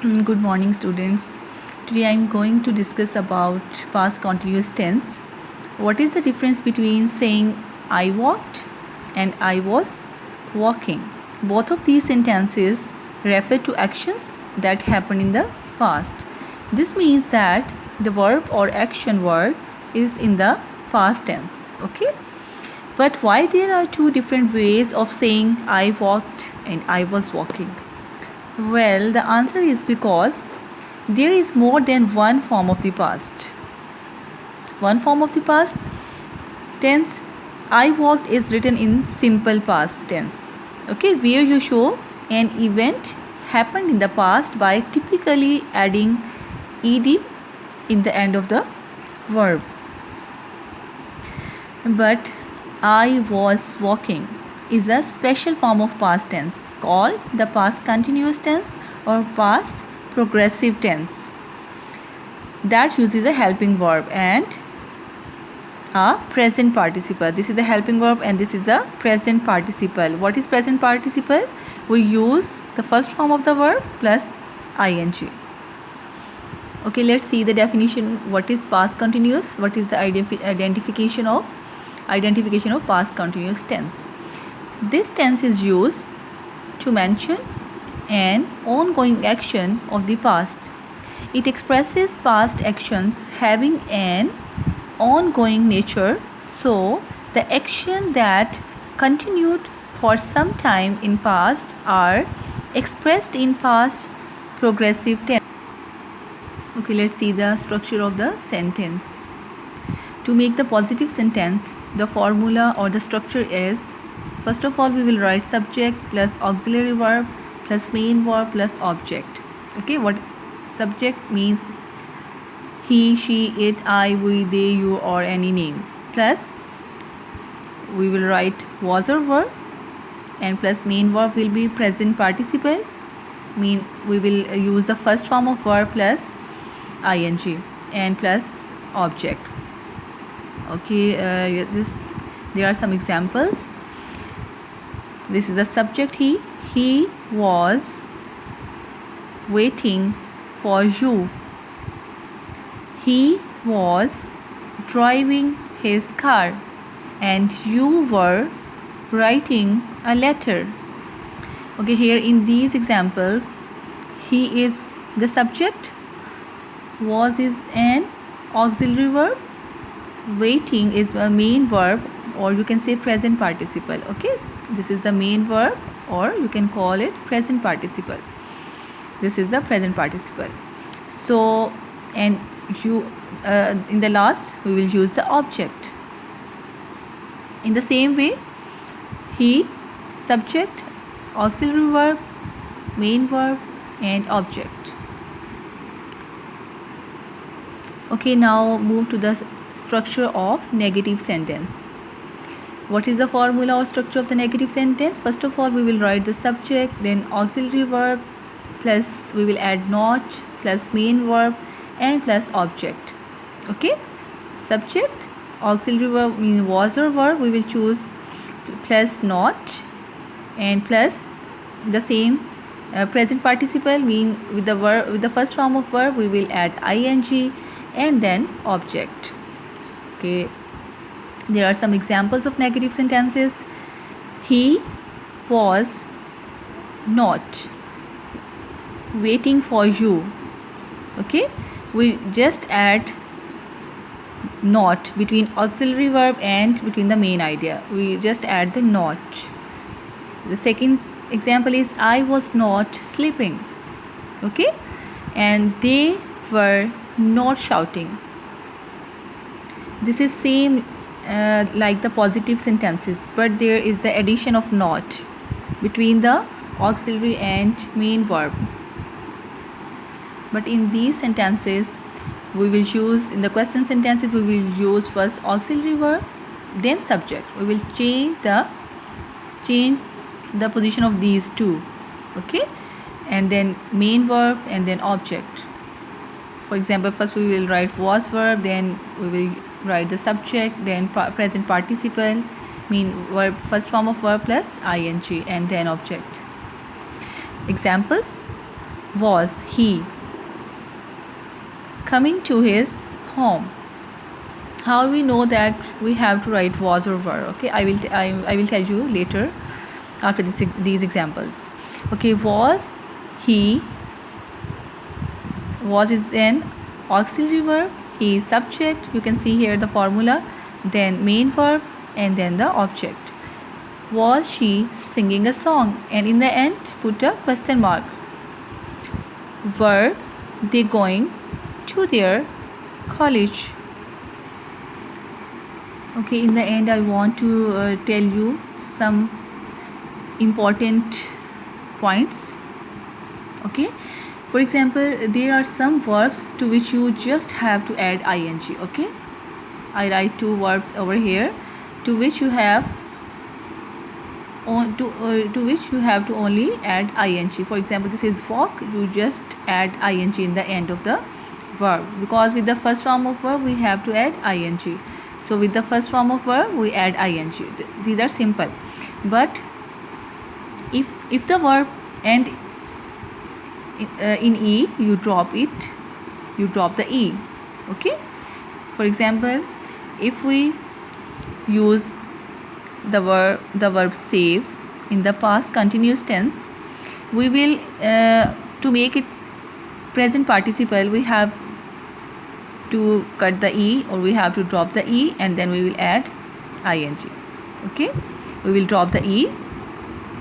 Good morning, students. Today I am going to discuss about past continuous tense. What is the difference between saying I walked and I was walking? Both of these sentences refer to actions that happened in the past. This means that the verb or action word is in the past tense. Okay? But why there are two different ways of saying I walked and I was walking? Well, the answer is because there is more than one form of the past. One form of the past tense, I walked, is written in simple past tense. Okay, where you show an event happened in the past by typically adding ed in the end of the verb. But I was walking is a special form of past tense called the past continuous tense or past progressive tense that uses a helping verb and a present participle. This is the helping verb and this is the present participle. What is present participle? We use the first form of the verb plus ing. Okay, let's see the definition. What is past continuous? What is the identification of past continuous tense? This tense is used to mention an ongoing action of the past. It expresses past actions having an ongoing nature, so the action that continued for some time in past are expressed in past progressive tense. Okay, let's see the structure of the sentence. To make the positive sentence, the formula or the structure is, first of all, we will write subject plus auxiliary verb plus main verb plus object. Okay, what subject means he, she, it, I, we, they, you, or any name. Plus we will write was or were, and plus main verb will be present participle. Mean we will use the first form of verb plus ing and plus object. Okay, there are some examples. This is the subject he was waiting for you. He was driving his car and you were writing a letter. Okay, here in these examples, he is the subject, was is an auxiliary verb, waiting is a main verb, or you can say present participle. Okay, this is the main verb, or you can call it present participle. This is the present participle. So, and you in the last we will use the object. In the same way, he, subject, auxiliary verb, main verb, and object. Okay, now move to the structure of negative sentence. What is the formula or structure of the negative sentence? First of all, we will write the subject, then auxiliary verb, plus we will add not, plus main verb, and plus object. Okay, subject, auxiliary verb means was or were, we will choose plus not, and plus the same present participle mean with the verb, with the first form of verb we will add ing and then object. Okay, there are some examples of negative sentences. He was not waiting for you. Okay, we just add not between auxiliary verb and between the main idea. We just add the not. The second example is I was not sleeping. Okay, and they were not shouting. This is same like the positive sentences, but there is the addition of not between the auxiliary and main verb. But in these sentences we will use, in the question sentences we will use first auxiliary verb then subject. We will change the position of these two. Okay, and then main verb and then object. For example, first we will write was verb, then we will write the subject, then present participle mean verb, first form of verb plus ing, and then object. Examples: was he coming to his home. How we know that we have to write was or were? Okay, I will tell you later after these examples. Okay, was he, was is an auxiliary verb, he is subject, you can see here the formula, then main verb, and then the object. Was she singing a song? And in the end put a question mark. Were they going to their college? Okay, in the end I want to tell you some important points. Okay, for example, there are some verbs to which you just have to add ing. Okay, I write two verbs over here to which you have to which you have to only add ing. For example, this is walk, you just add ing in the end of the verb, because with the first form of verb we have to add ing. So with the first form of verb we add ing. These are simple. But if the verb end in e, you drop it, you drop the e. Okay, for example, if we use the verb save in the past continuous tense, we will to make it present participle we have to cut the e, or we have to drop the e, and then we will add ing. Okay, we will drop the e.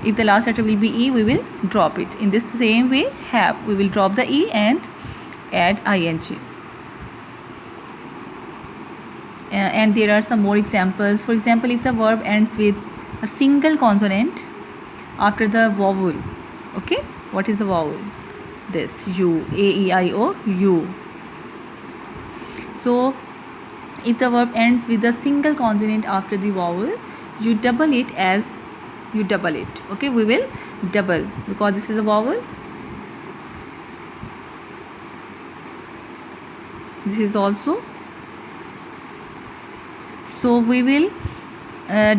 If the last letter will be e, we will drop it. In this same way, have, we will drop the e and add ing. And there are some more examples. For example, if the verb ends with a single consonant after the vowel. Okay, what is the vowel? This u, a, e, I, o, u. So if the verb ends with a single consonant after the vowel, you double it as you double it. Okay, we will double because this is a vowel. This is also. So we will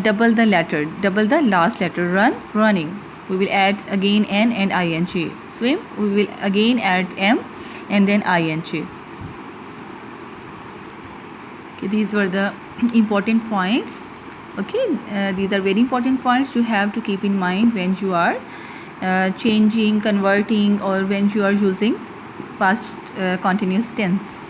double the letter, double the last letter. Run, running. We will add again n and ing. Swim, we will again add m and then ing. Okay, these were the important points. Okay, these are very important points you have to keep in mind when you are changing, converting, or when you are using past continuous tense.